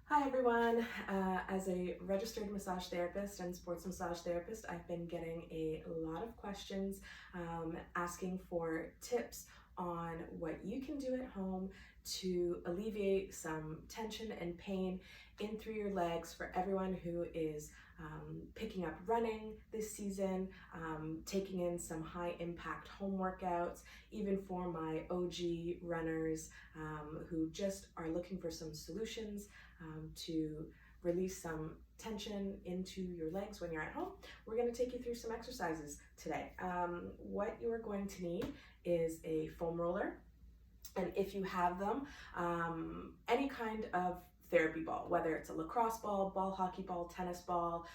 Hi everyone. As a registered massage therapist and sports massage therapist, I've been getting a lot of questions asking for tips on what you can do at home to alleviate some tension and pain in through your legs for everyone who is picking up running this season, taking in some high impact home workouts, even for my OG runners who just are looking for some solutions to release some tension into your legs when you're at home. We're going to take you through some exercises today. What you are going to need is a foam roller, and if you have them, any kind of therapy ball, whether it's a lacrosse ball, ball hockey ball, tennis ball,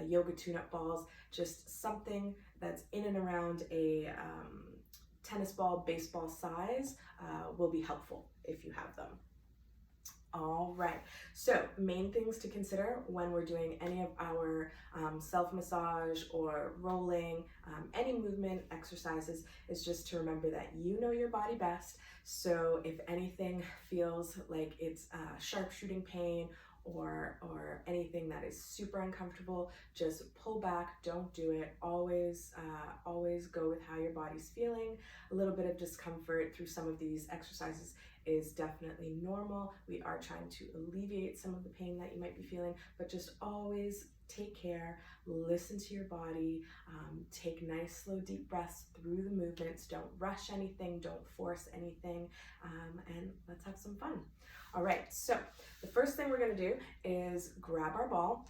yoga tune-up balls, just something that's in and around a tennis ball, baseball size will be helpful if you have them. All right, so main things to consider when we're doing any of our self-massage or rolling, any movement exercises is just to remember that you know your body best. So if anything feels like it's sharpshooting pain or anything that is super uncomfortable, just pull back, don't do it. Always go with how your body's feeling. A little bit of discomfort through some of these exercises is definitely normal. We are trying to alleviate some of the pain that you might be feeling, but just always take care, listen to your body, take nice, slow, deep breaths through the movements. Don't rush anything, don't force anything, and let's have some fun. All right, so the first thing we're gonna do is grab our ball.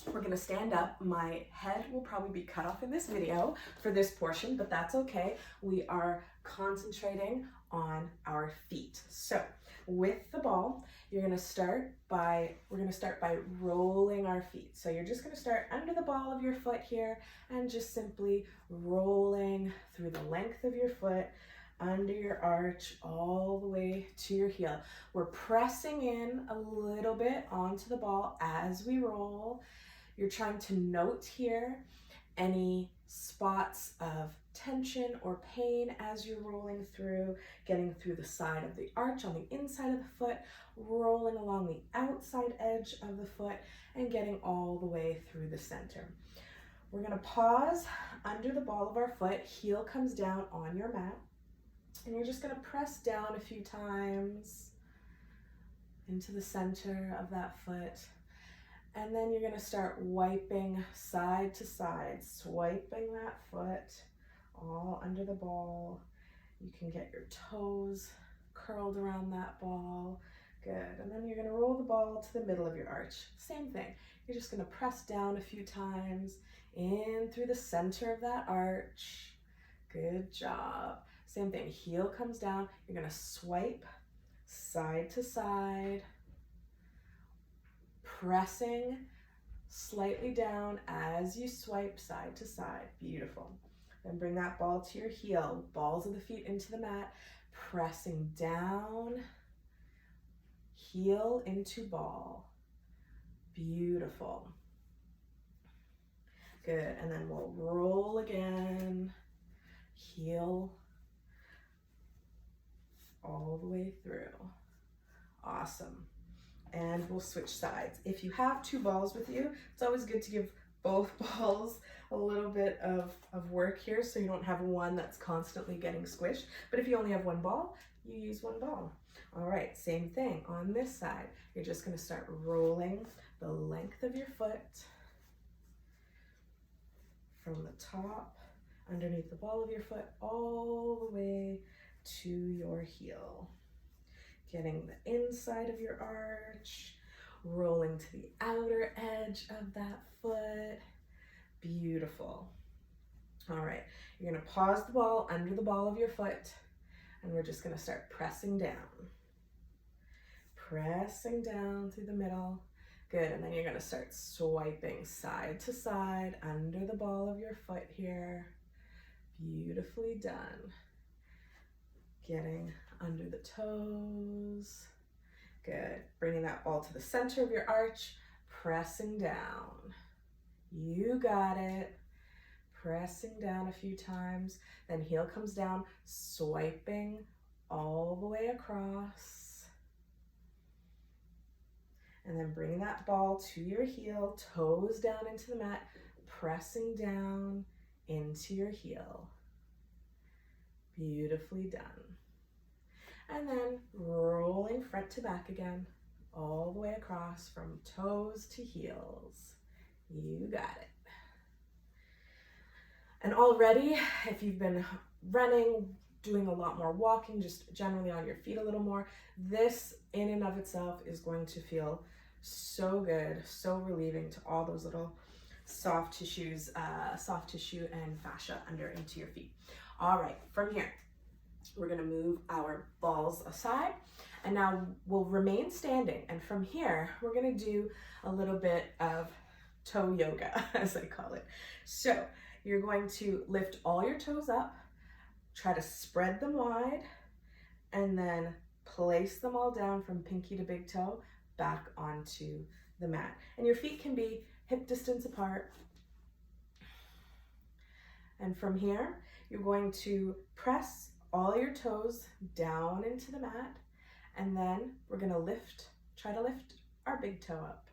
We're gonna stand up. My head will probably be cut off in this video for this portion, but that's okay. We are concentrating on our feet. So with the ball, we're gonna start by rolling our feet. So you're just gonna start under the ball of your foot here and just simply rolling through the length of your foot, under your arch, all the way to your heel. We're pressing in a little bit onto the ball as we roll. You're trying to note here any spots of tension or pain as you're rolling through, getting through the side of the arch on the inside of the foot, rolling along the outside edge of the foot, and getting all the way through the center. We're gonna pause under the ball of our foot, heel comes down on your mat, and you're just gonna press down a few times into the center of that foot. And then you're gonna start wiping side to side, swiping that foot all under the ball. You can get your toes curled around that ball. Good, and then you're gonna roll the ball to the middle of your arch. Same thing, you're just gonna press down a few times in through the center of that arch. Good job. Same thing, heel comes down, you're gonna swipe side to side, pressing slightly down as you swipe side to side. Beautiful. Then bring that ball to your heel, balls of the feet into the mat, pressing down, heel into ball. Beautiful. Good, and then we'll roll again, heel all the way through. Awesome. And we'll switch sides. If you have two balls with you, it's always good to give both balls a little bit of work here so you don't have one that's constantly getting squished. But if you only have one ball, you use one ball. All right, same thing on this side. You're just gonna start rolling the length of your foot from the top, underneath the ball of your foot, all the way to your heel. Getting the inside of your arch, rolling to the outer edge of that foot. Beautiful. All right, you're gonna pause the ball under the ball of your foot, and we're just gonna start pressing down. Pressing down through the middle. Good, and then you're gonna start swiping side to side under the ball of your foot here. Beautifully done. Getting under the toes. Good. Bringing that ball to the center of your arch, pressing down. You got it. Pressing down a few times. Then heel comes down, swiping all the way across. And then bring that ball to your heel, toes down into the mat, pressing down into your heel. Beautifully done. And then rolling front to back again, all the way across from toes to heels. You got it. And already, if you've been running, doing a lot more walking, just generally on your feet a little more, this in and of itself is going to feel so good, so relieving to all those little soft tissue and fascia under into your feet. All right, from here, we're gonna move our balls aside, and now we'll remain standing. And from here, we're gonna do a little bit of toe yoga, as I call it. So you're going to lift all your toes up, try to spread them wide, and then place them all down from pinky to big toe back onto the mat. And your feet can be hip distance apart. And from here, you're going to press all your toes down into the mat, and then we're gonna try to lift our big toe up.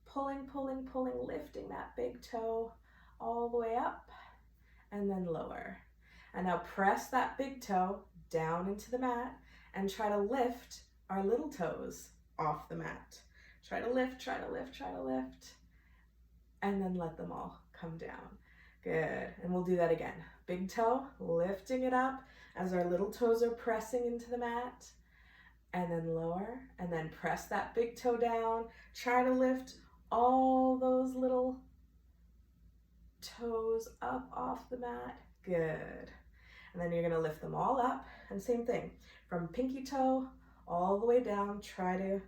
Pulling, pulling, pulling, lifting that big toe all the way up, and then lower. And now press that big toe down into the mat and try to lift our little toes off the mat. Try to lift, try to lift, try to lift, and then let them all come down. Good, and we'll do that again. Big toe, lifting it up as our little toes are pressing into the mat, and then lower, and then press that big toe down. Try to lift all those little toes up off the mat. Good. And then you're gonna lift them all up, and same thing, from pinky toe all the way down, try to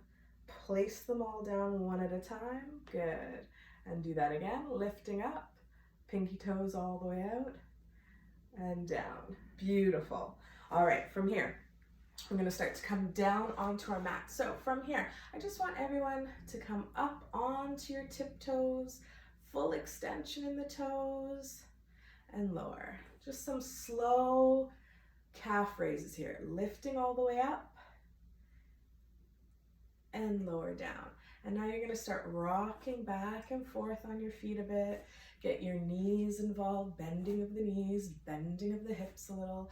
place them all down one at a time. Good. And do that again, lifting up, pinky toes all the way out and down. Beautiful. All right, from here, we're gonna start to come down onto our mat. So from here, I just want everyone to come up onto your tiptoes, full extension in the toes, and lower. Just some slow calf raises here, lifting all the way up and lower down. And now you're gonna start rocking back and forth on your feet a bit. Get your knees involved, bending of the knees, bending of the hips a little.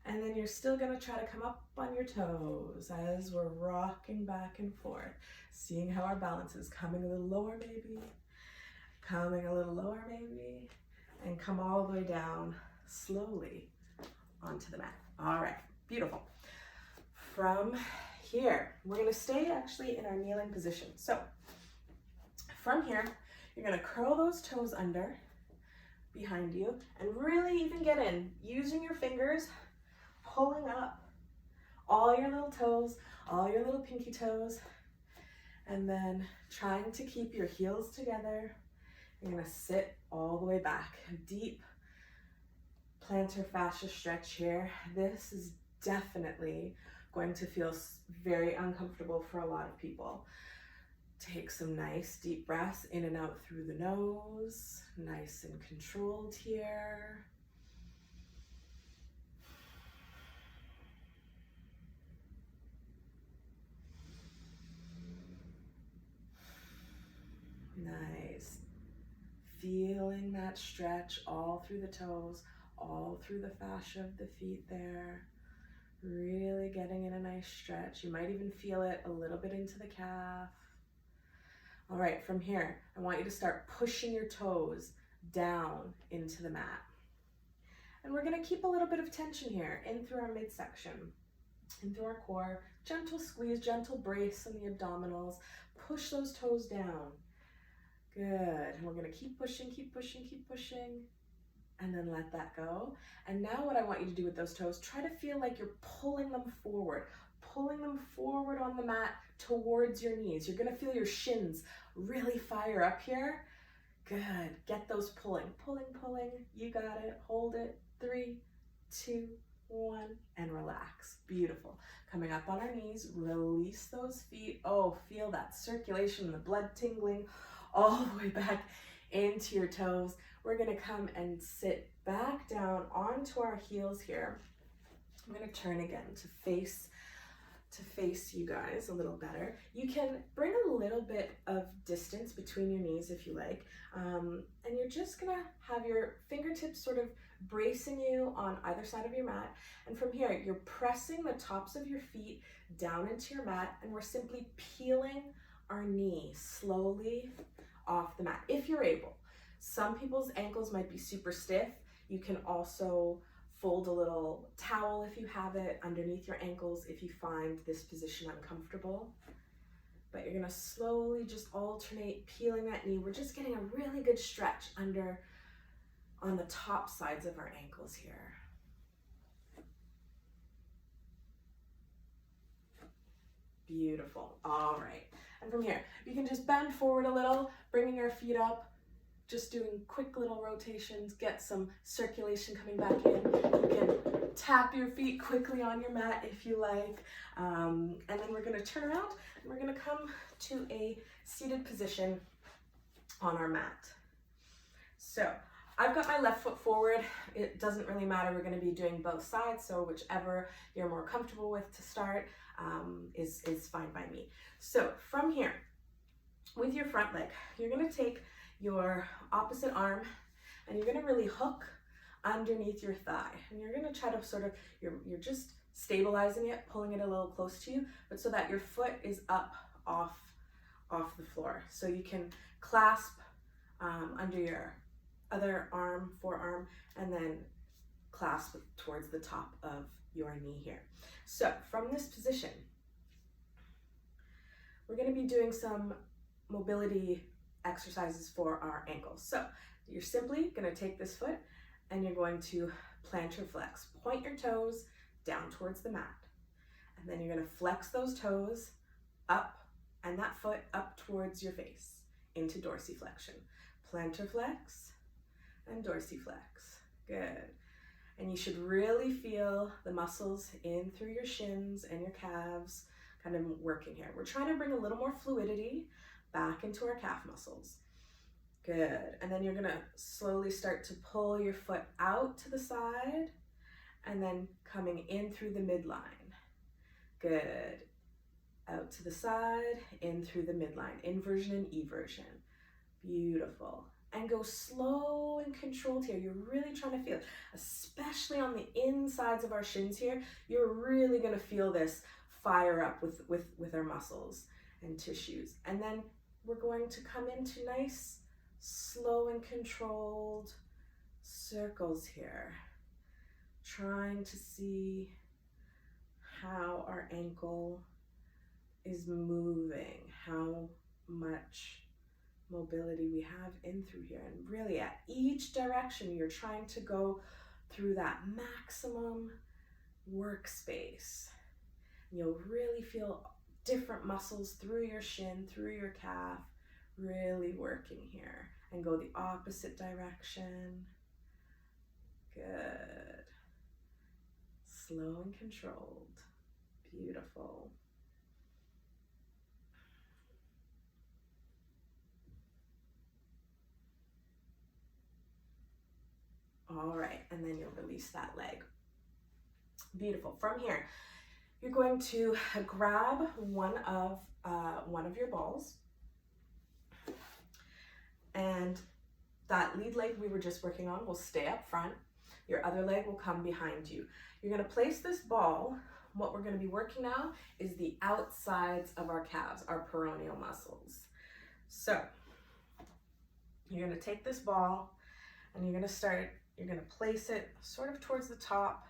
And then you're still gonna try to come up on your toes as we're rocking back and forth, seeing how our balance is coming a little lower maybe, coming a little lower maybe, and come all the way down slowly onto the mat. All right, beautiful. From here, we're gonna stay actually in our kneeling position. So from here, you're gonna curl those toes under behind you and really even get in, using your fingers, pulling up all your little toes, all your little pinky toes, and then trying to keep your heels together. You're gonna sit all the way back. Deep plantar fascia stretch here. This is definitely going to feel very uncomfortable for a lot of people. Take some nice deep breaths in and out through the nose. Nice and controlled here. Nice. Feeling that stretch all through the toes, all through the fascia of the feet there. Really getting in a nice stretch. You might even feel it a little bit into the calf. All right, from here, I want you to start pushing your toes down into the mat. And we're gonna keep a little bit of tension here, in through our midsection, in through our core. Gentle squeeze, gentle brace on the abdominals. Push those toes down. Good, and we're gonna keep pushing, keep pushing, keep pushing, and then let that go. And now what I want you to do with those toes, try to feel like you're pulling them forward on the mat towards your knees. You're gonna feel your shins really fire up here. Good, get those pulling, pulling, you got it, hold it, 3, 2, 1, and relax. Beautiful. Coming up on our knees, release those feet. Oh, feel that circulation, the blood tingling all the way back into your toes. We're gonna come and sit back down onto our heels here. I'm gonna turn again to face to face you guys a little better. You can bring a little bit of distance between your knees if you like, and you're just gonna have your fingertips sort of bracing you on either side of your mat. And from here, you're pressing the tops of your feet down into your mat, and we're simply peeling our knee slowly off the mat, if you're able. Some people's ankles might be super stiff. You can also fold a little towel if you have it underneath your ankles if you find this position uncomfortable. But you're gonna slowly just alternate peeling that knee. We're just getting a really good stretch under on the top sides of our ankles here. Beautiful. All right. And from here, you can just bend forward a little, bringing your feet up, just doing quick little rotations, get some circulation coming back in. You can tap your feet quickly on your mat if you like. And then we're gonna turn around and we're gonna come to a seated position on our mat. So I've got my left foot forward. It doesn't really matter. We're gonna be doing both sides, so whichever you're more comfortable with to start is fine by me. So from here, with your front leg, you're gonna take your opposite arm and you're gonna really hook underneath your thigh. And you're gonna try to sort of, you're just stabilizing it, pulling it a little close to you, but so that your foot is up off the floor. So you can clasp under your other arm, forearm, and then clasp towards the top of your knee here. So from this position, we're gonna be doing some mobility exercises for our ankles. So you're simply gonna take this foot and you're going to plantar flex. Point your toes down towards the mat. And then you're gonna flex those toes up and that foot up towards your face into dorsiflexion. Plantar flex and dorsiflex. Good. And you should really feel the muscles in through your shins and your calves kind of working here. We're trying to bring a little more fluidity back into our calf muscles. Good. And then you're gonna slowly start to pull your foot out to the side and then coming in through the midline. Good. Out to the side, in through the midline. Inversion and eversion. Beautiful. And go slow and controlled here. You're really trying to feel, especially on the insides of our shins here, you're really gonna feel this fire up with our muscles and tissues. And then we're going to come into nice, slow and controlled circles here, trying to see how our ankle is moving, how much mobility we have in through here. And really at each direction, you're trying to go through that maximum workspace. You'll really feel different muscles through your shin, through your calf, really working here. And go the opposite direction. Good. Slow and controlled. Beautiful. All right, and then you'll release that leg. Beautiful. From here, you're going to grab one of your balls, and that lead leg we were just working on will stay up front. Your other leg will come behind you. You're going to place this ball. What we're going to be working now is the outsides of our calves, our peroneal muscles. So you're going to take this ball and you're going to place it sort of towards the top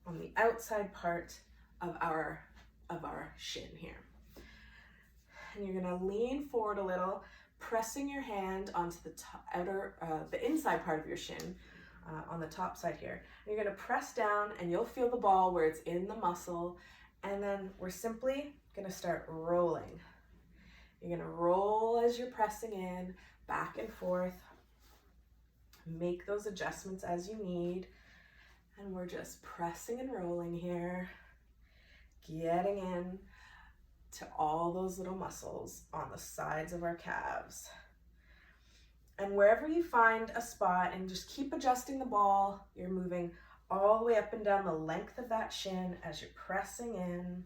on the outside part of our shin here. And you're going to lean forward a little, pressing your hand onto the inside part of your shin, on the top side here. And you're going to press down and you'll feel the ball where it's in the muscle. And then we're simply going to start rolling. You're going to roll as you're pressing in, back and forth. Make those adjustments as you need. And we're just pressing and rolling here, getting in to all those little muscles on the sides of our calves. And wherever you find a spot, and just keep adjusting the ball, you're moving all the way up and down the length of that shin as you're pressing in.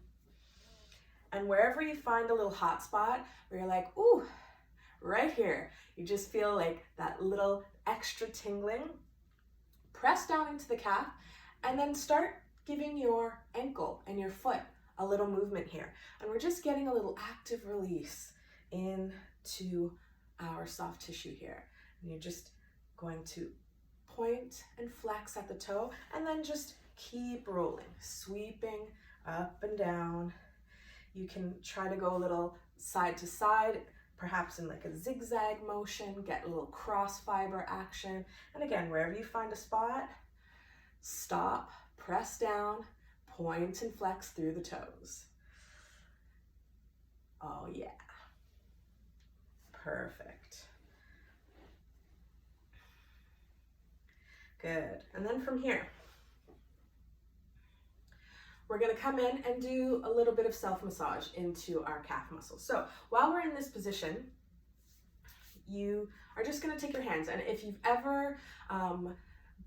And wherever you find a little hot spot where you're like, ooh, right here, you just feel like that little extra tingling, press down into the calf and then start giving your ankle and your foot a little movement here. And we're just getting a little active release into our soft tissue here. And you're just going to point and flex at the toe and then just keep rolling, sweeping up and down. You can try to go a little side to side, perhaps in like a zigzag motion, get a little cross fiber action. And again, wherever you find a spot, stop, press down, point and flex through the toes. Oh yeah, perfect. Good, and then from here, we're gonna come in and do a little bit of self-massage into our calf muscles. So while we're in this position, you are just gonna take your hands, and if you've ever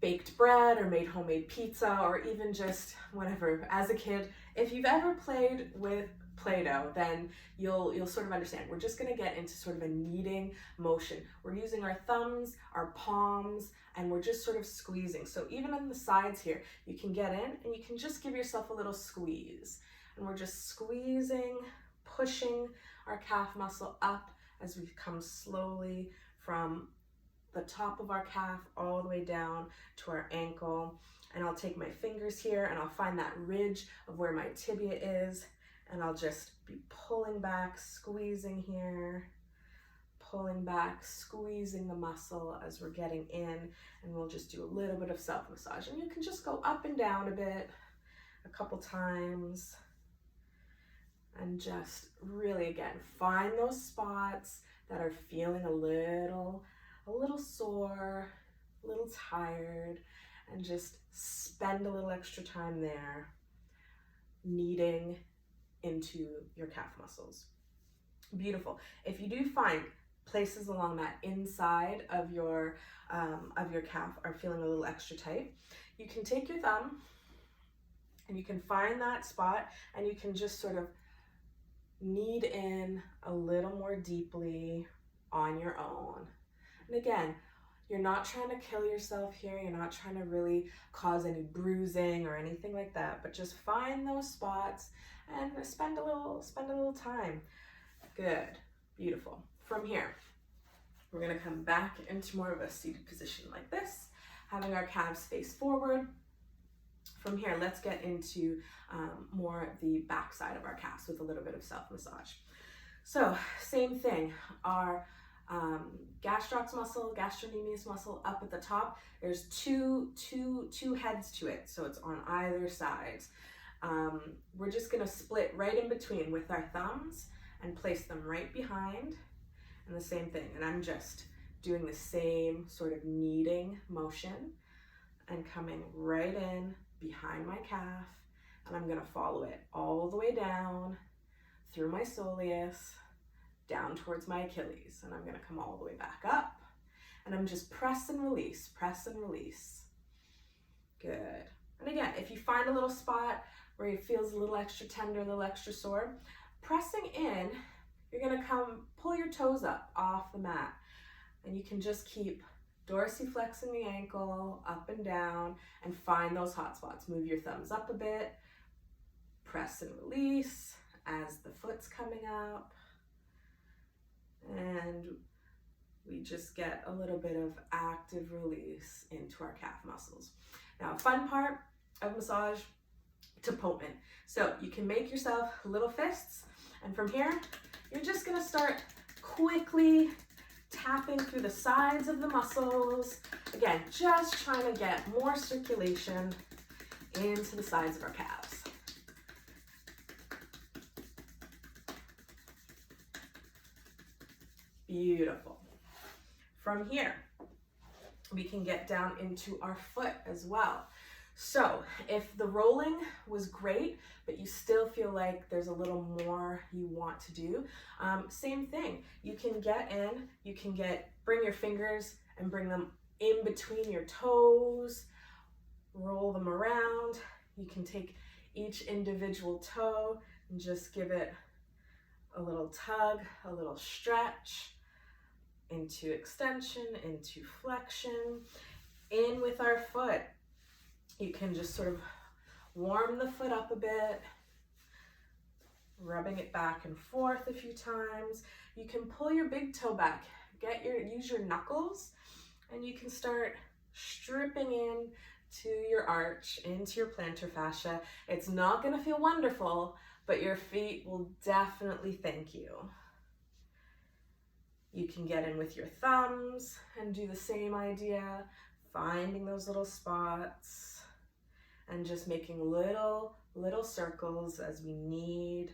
baked bread or made homemade pizza, or even just whatever, as a kid, if you've ever played with Play-Doh, then you'll sort of understand. We're just gonna get into sort of a kneading motion. We're using our thumbs, our palms, and we're just sort of squeezing. So even on the sides here, you can get in and you can just give yourself a little squeeze. And we're just squeezing, pushing our calf muscle up as we come slowly from the top of our calf all the way down to our ankle. And I'll take my fingers here and I'll find that ridge of where my tibia is, and I'll just be pulling back, squeezing here, pulling back, squeezing the muscle as we're getting in, and we'll just do a little bit of self-massage. And you can just go up and down a bit, a couple times, and just really, again, find those spots that are feeling a little sore, a little tired, and just spend a little extra time there, kneading into your calf muscles. Beautiful. If you do find places along that inside of your calf are feeling a little extra tight, you can take your thumb and you can find that spot and you can just sort of knead in a little more deeply on your own. And again, you're not trying to kill yourself here. You're not trying to really cause any bruising or anything like that, but just find those spots and spend a little time. Good, beautiful. From here, we're gonna come back into more of a seated position like this, having our calves face forward. From here, let's get into more the back side of our calves with a little bit of self-massage. So same thing, our gastrocs muscle, gastrocnemius muscle up at the top. There's two heads to it, so it's on either side. We're just gonna split right in between with our thumbs and place them right behind, and the same thing. And I'm just doing the same sort of kneading motion and coming right in behind my calf, and I'm gonna follow it all the way down through my soleus, down towards my Achilles, and I'm gonna come all the way back up, and I'm just press and release, press and release. Good. And again, if you find a little spot where it feels a little extra tender, a little extra sore, pressing in, you're gonna pull your toes up off the mat, and you can just keep dorsiflexing the ankle up and down and find those hot spots. Move your thumbs up a bit, press and release as the foot's coming up, and we just get a little bit of active release into our calf muscles. Now, fun part of massage, tapotment. So you can make yourself little fists, and from here, you're just gonna start quickly tapping through the sides of the muscles. Again, just trying to get more circulation into the sides of our calves. Beautiful. From here, we can get down into our foot as well. So if the rolling was great, but you still feel like there's a little more you want to do, same thing. You can get in, bring your fingers and bring them in between your toes, roll them around. You can take each individual toe and just give it a little tug, a little stretch, into extension, into flexion, in with our foot. You can just sort of warm the foot up a bit, rubbing it back and forth a few times. You can pull your big toe back, use your knuckles, and you can start stripping in to your arch, into your plantar fascia. It's not gonna feel wonderful, but your feet will definitely thank you. You can get in with your thumbs and do the same idea, finding those little spots and just making little circles as we knead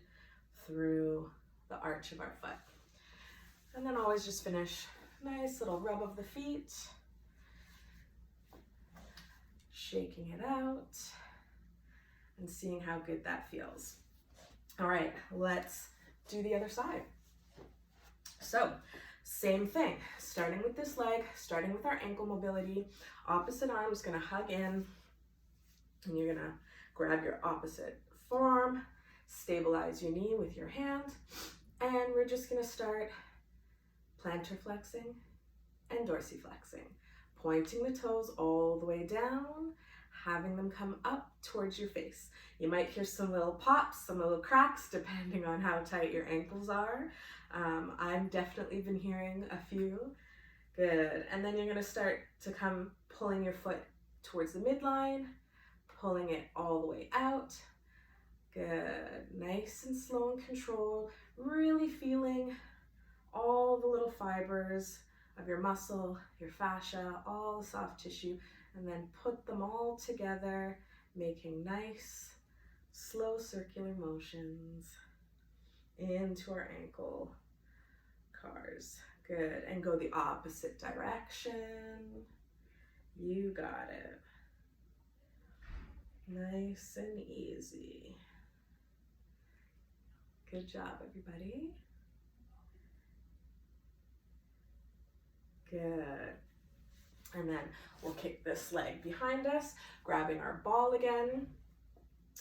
through the arch of our foot. And then always just finish, nice little rub of the feet, shaking it out and seeing how good that feels. All right, let's do the other side. So, same thing, starting with this leg, starting with our ankle mobility, opposite arm is gonna hug in, and you're gonna grab your opposite forearm, stabilize your knee with your hand, and we're just gonna start plantar flexing and dorsiflexing, pointing the toes all the way down, having them come up towards your face. You might hear some little pops, some little cracks, depending on how tight your ankles are. I've definitely been hearing a few. Good. And then you're gonna start to come pulling your foot towards the midline, pulling it all the way out. Good. Nice and slow and controlled, really feeling all the little fibers of your muscle, your fascia, all the soft tissue, and then put them all together, making nice, slow circular motions into our ankle cars. Good. And go the opposite direction. You got it. Nice and easy. Good job, everybody. Good. And then we'll kick this leg behind us, grabbing our ball again.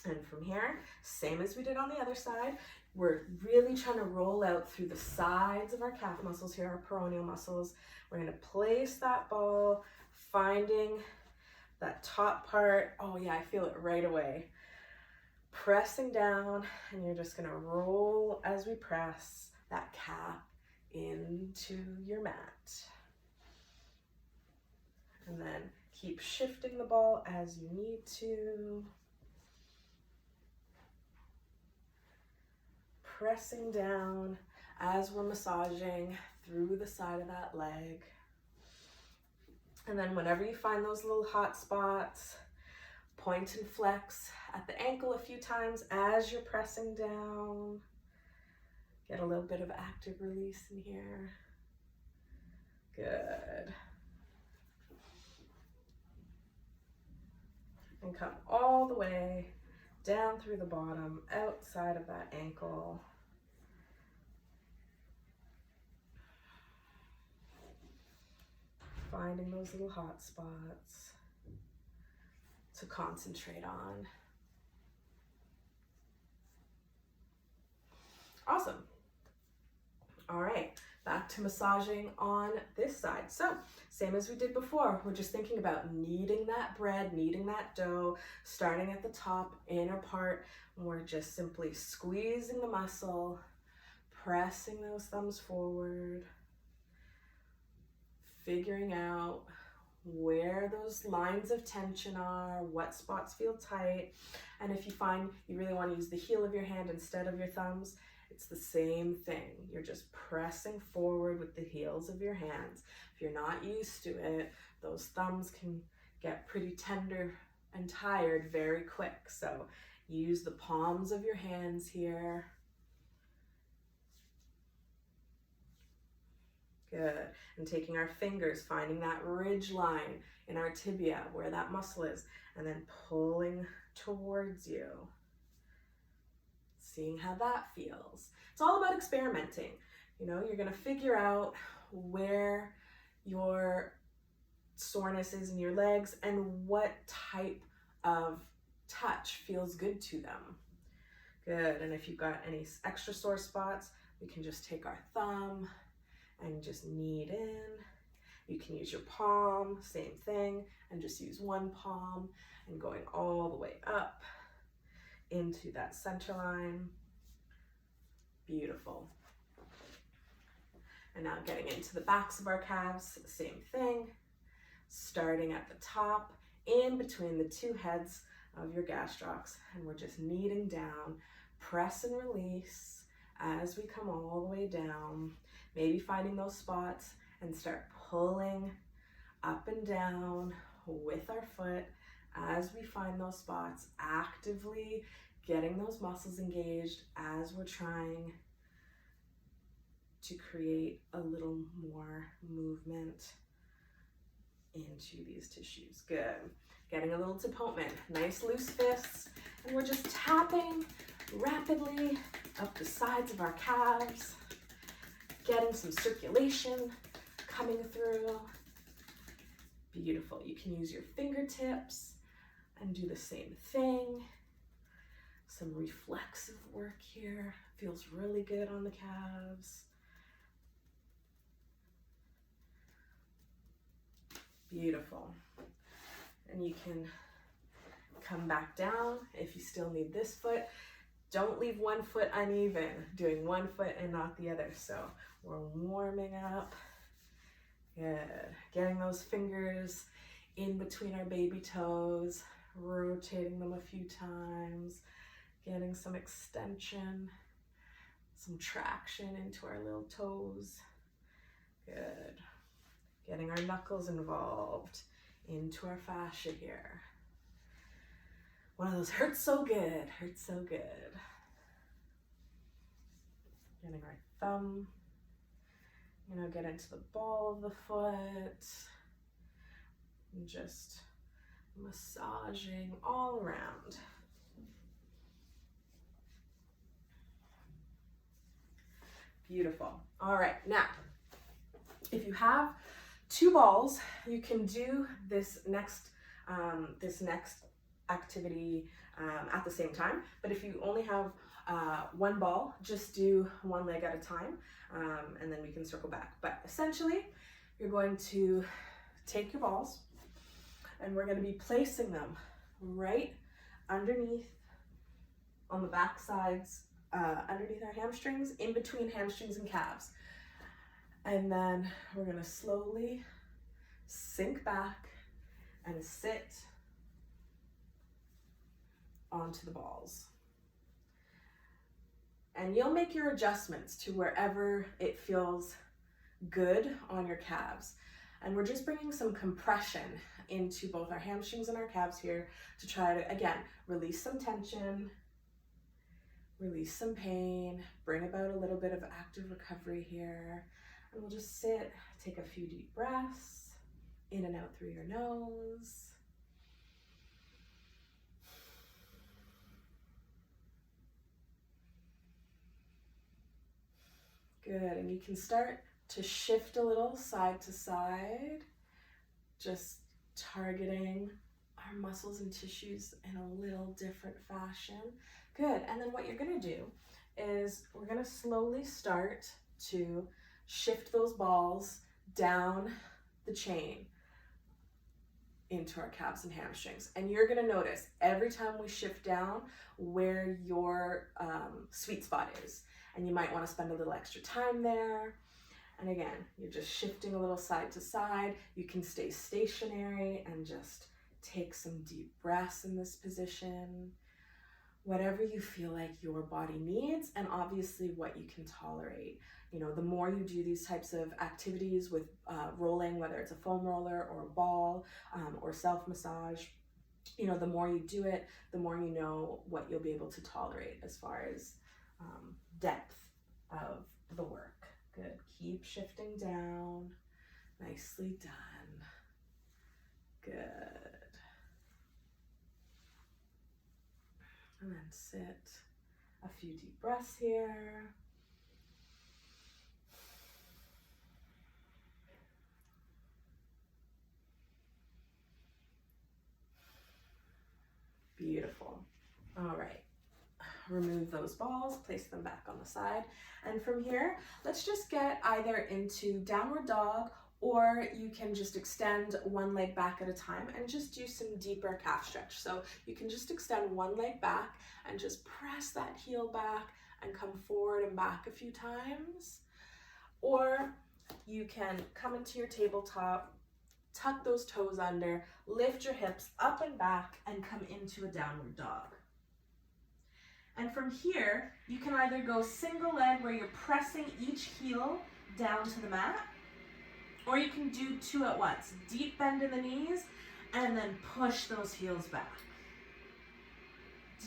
And from here, same as we did on the other side, we're really trying to roll out through the sides of our calf muscles here, our peroneal muscles. We're gonna place that ball, finding that top part. Oh yeah, I feel it right away. Pressing down, and you're just gonna roll as we press that calf into your mat. And then keep shifting the ball as you need to. Pressing down as we're massaging through the side of that leg. And then whenever you find those little hot spots, point and flex at the ankle a few times as you're pressing down. Get a little bit of active release in here. Good. And come all the way down through the bottom, outside of that ankle. Finding those little hot spots to concentrate on. Awesome. All right, back to massaging on this side. So, same as we did before, we're just thinking about kneading that bread, kneading that dough, starting at the top, inner part, and we're just simply squeezing the muscle, pressing those thumbs forward, figuring out where those lines of tension are, what spots feel tight, and if you find you really want to use the heel of your hand instead of your thumbs, it's the same thing. You're just pressing forward with the heels of your hands. If you're not used to it, those thumbs can get pretty tender and tired very quick. So use the palms of your hands here. Good. And taking our fingers, finding that ridge line in our tibia where that muscle is, and then pulling towards you. Seeing how that feels. It's all about experimenting. You know, you're gonna figure out where your soreness is in your legs and what type of touch feels good to them. Good. And if you've got any extra sore spots, We can just take our thumb and just knead in. You can use your palm, same thing, and just use one palm and going all the way up into that center line. Beautiful. And now getting into the backs of our calves, same thing. Starting at the top, in between the two heads of your gastrocs, and we're just kneading down, press and release as we come all the way down, maybe finding those spots and start pulling up and down with our foot as we find those spots, actively getting those muscles engaged as we're trying to create a little more movement into these tissues. Good. Getting a little tapotement, nice loose fists, and we're just tapping rapidly up the sides of our calves, getting some circulation coming through. Beautiful. You can use your fingertips and do the same thing. Some reflexive work here. Feels really good on the calves. Beautiful. And you can come back down if you still need this foot. Don't leave one foot uneven, doing one foot and not the other. So we're warming up. Good. Getting those fingers in between our baby toes, rotating them a few times, getting some extension, some traction into our little toes. Good. Getting our knuckles involved into our fascia here. One of those hurts so good, hurts so good. Getting our thumb, get into the ball of the foot and just massaging all around. Beautiful. All right, now, if you have two balls, you can do this next activity at the same time. But if you only have one ball, just do one leg at a time, and then we can circle back. But essentially, you're going to take your balls, and we're going to be placing them right underneath on the back sides, underneath our hamstrings, in between hamstrings and calves. And then we're going to slowly sink back and sit onto the balls. And you'll make your adjustments to wherever it feels good on your calves. And we're just bringing some compression into both our hamstrings and our calves here to try to, again, release some tension, release some pain, bring about a little bit of active recovery here. And we'll just sit, take a few deep breaths, in and out through your nose. Good, and you can start to shift a little side to side, just targeting our muscles and tissues in a little different fashion. Good, and then what you're gonna do is we're gonna slowly start to shift those balls down the chain into our calves and hamstrings. And you're gonna notice every time we shift down where your sweet spot is. And you might wanna spend a little extra time there. And again, you're just shifting a little side to side. You can stay stationary and just take some deep breaths in this position. Whatever you feel like your body needs, and obviously what you can tolerate. The more you do these types of activities with rolling, whether it's a foam roller or a ball or self-massage, the more you do it, the more you know what you'll be able to tolerate as far as depth of the work. Good. Keep shifting down. Nicely done. Good. And then sit. A few deep breaths here. Beautiful. All right. remove those balls, place them back on the side. And from here, let's just get either into downward dog, or you can just extend one leg back at a time and just do some deeper calf stretch. So you can just extend one leg back and just press that heel back and come forward and back a few times. Or you can come into your tabletop, tuck those toes under, lift your hips up and back, and come into a downward dog. And from here, you can either go single leg where you're pressing each heel down to the mat, or you can do two at once. Deep bend in the knees, and then push those heels back.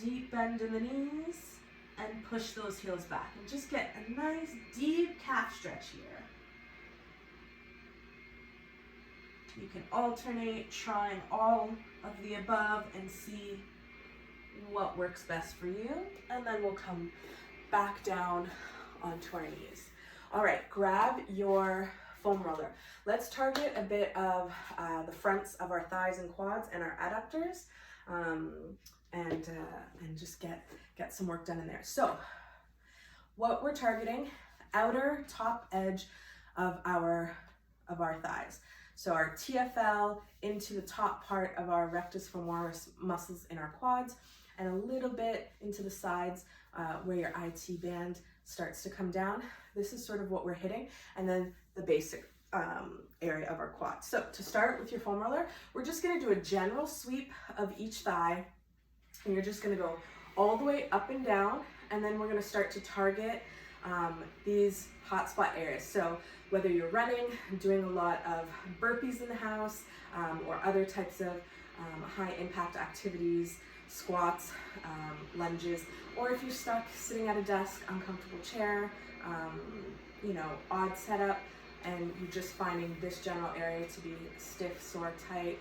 Deep bend in the knees, and push those heels back. And just get a nice deep calf stretch here. You can alternate trying all of the above and see what works best for you. And then we'll come back down onto our knees. All right, grab your foam roller. Let's target a bit of the fronts of our thighs and quads and our adductors, and just get some work done in there. So what we're targeting, outer top edge of our thighs. So our TFL into the top part of our rectus femoris muscles in our quads, and a little bit into the sides where your IT band starts to come down. This is sort of what we're hitting, and then the basic area of our quad. So to start with your foam roller, we're just gonna do a general sweep of each thigh, and you're just gonna go all the way up and down, and then we're gonna start to target these hot spot areas. So whether you're running, doing a lot of burpees in the house, or other types of high impact activities, squats, lunges, or if you're stuck sitting at a desk, uncomfortable chair, odd setup, and you're just finding this general area to be stiff, sore, tight,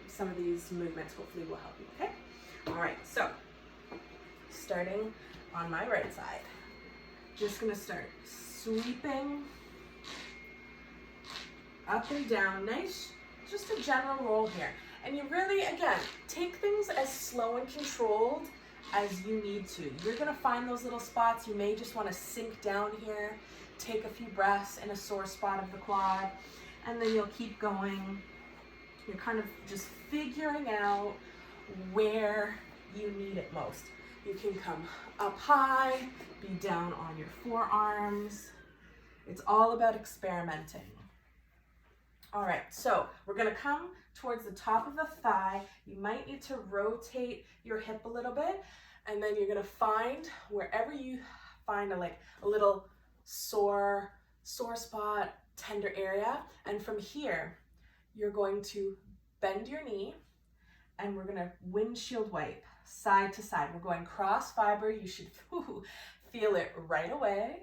some of these movements hopefully will help you, okay? All right, so starting on my right side, just gonna start sweeping up and down, nice, just a general roll here. And you really, again, take things as slow and controlled as you need to. You're gonna find those little spots. You may just wanna sink down here, take a few breaths in a sore spot of the quad, and then you'll keep going. You're kind of just figuring out where you need it most. You can come up high, be down on your forearms. It's all about experimenting. All right, so we're gonna come towards the top of the thigh. You might need to rotate your hip a little bit, and then you're gonna find wherever you find a little sore spot, tender area, and from here, you're going to bend your knee, and we're gonna windshield wipe side to side. We're going cross fiber. You should feel it right away.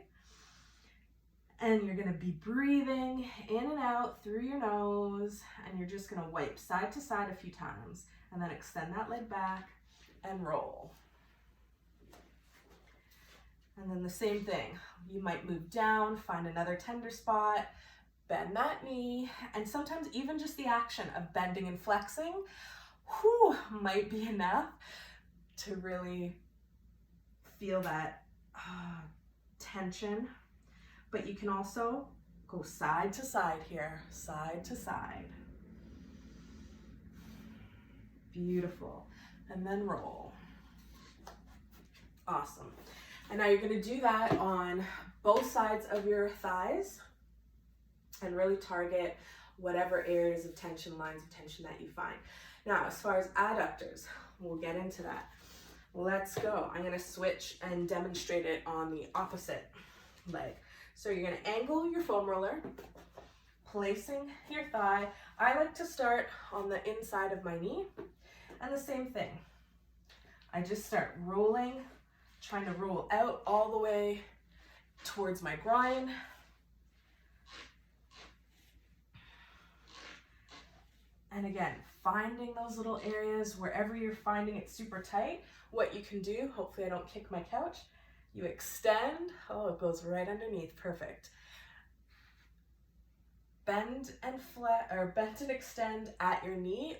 And you're gonna be breathing in and out through your nose, and you're just gonna wipe side to side a few times, and then extend that leg back and roll. And then the same thing. You might move down, find another tender spot, bend that knee, and sometimes even just the action of bending and flexing might be enough to really feel that tension. But you can also go side to side here, side to side. Beautiful. And then roll. Awesome. And now you're gonna do that on both sides of your thighs and really target whatever areas of tension, lines of tension that you find. Now, as far as adductors, we'll get into that. Let's go. I'm gonna switch and demonstrate it on the opposite leg. So you're gonna angle your foam roller, placing your thigh. I like to start on the inside of my knee, and the same thing. I just start rolling, trying to roll out all the way towards my groin. And again, finding those little areas wherever you're finding it super tight. What you can do, hopefully I don't kick my couch, you extend, it goes right underneath, perfect. Bend and extend at your knee,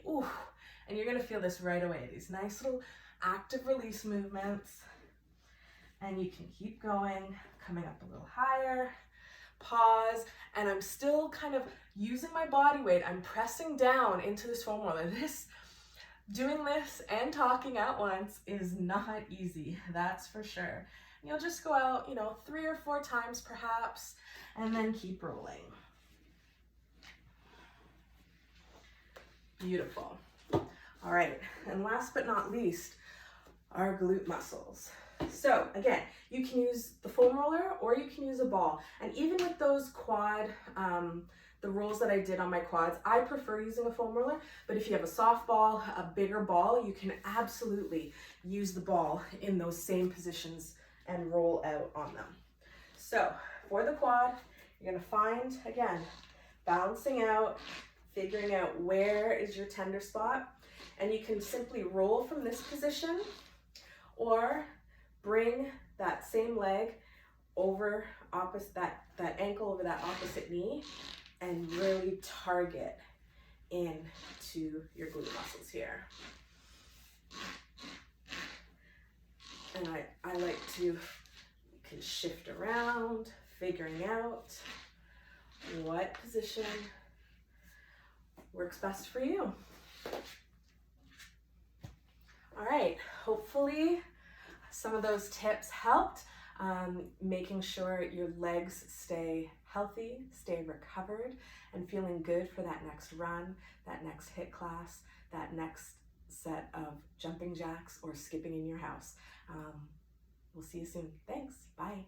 and you're gonna feel this right away, these nice little active release movements. And you can keep going, coming up a little higher, pause, and I'm still kind of using my body weight. I'm pressing down into this foam roller. Doing this and talking at once is not easy, that's for sure. You'll just go out, 3 or 4 times perhaps, and then keep rolling. Beautiful. All right, and last but not least, our glute muscles. So again, you can use the foam roller or you can use a ball. And even with those quad, the rolls that I did on my quads, I prefer using a foam roller, but if you have a soft ball, a bigger ball, you can absolutely use the ball in those same positions and roll out on them. So for the quad, you're gonna find, again, balancing out, figuring out where is your tender spot, and you can simply roll from this position or bring that same leg over that ankle over that opposite knee and really target into your glute muscles here. And I like to, you can shift around, figuring out what position works best for you. All right, hopefully some of those tips helped, making sure your legs stay healthy, stay recovered, and feeling good for that next run, that next HIIT class, that next set of jumping jacks or skipping in your house. We'll see you soon. Thanks. Bye.